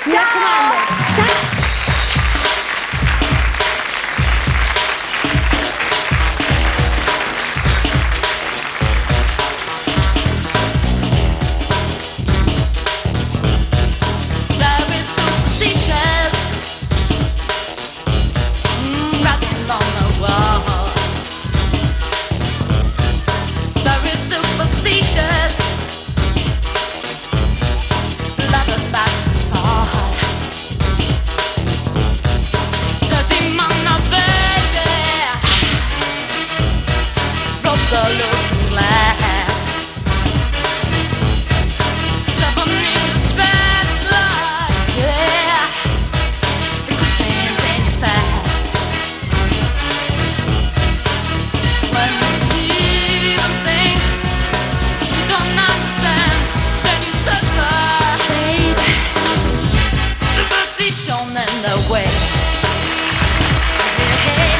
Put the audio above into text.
Mi raccomando. Ciao. There is superstition writing on the wall. There is superstition, lovers back to fall. The demon of baby broke the looking glass. Someone needs a fast life, yeah. The good things in your past. When you believe in things you don't understand, then you suffer, baby. Superstition in the way. Hey, hey.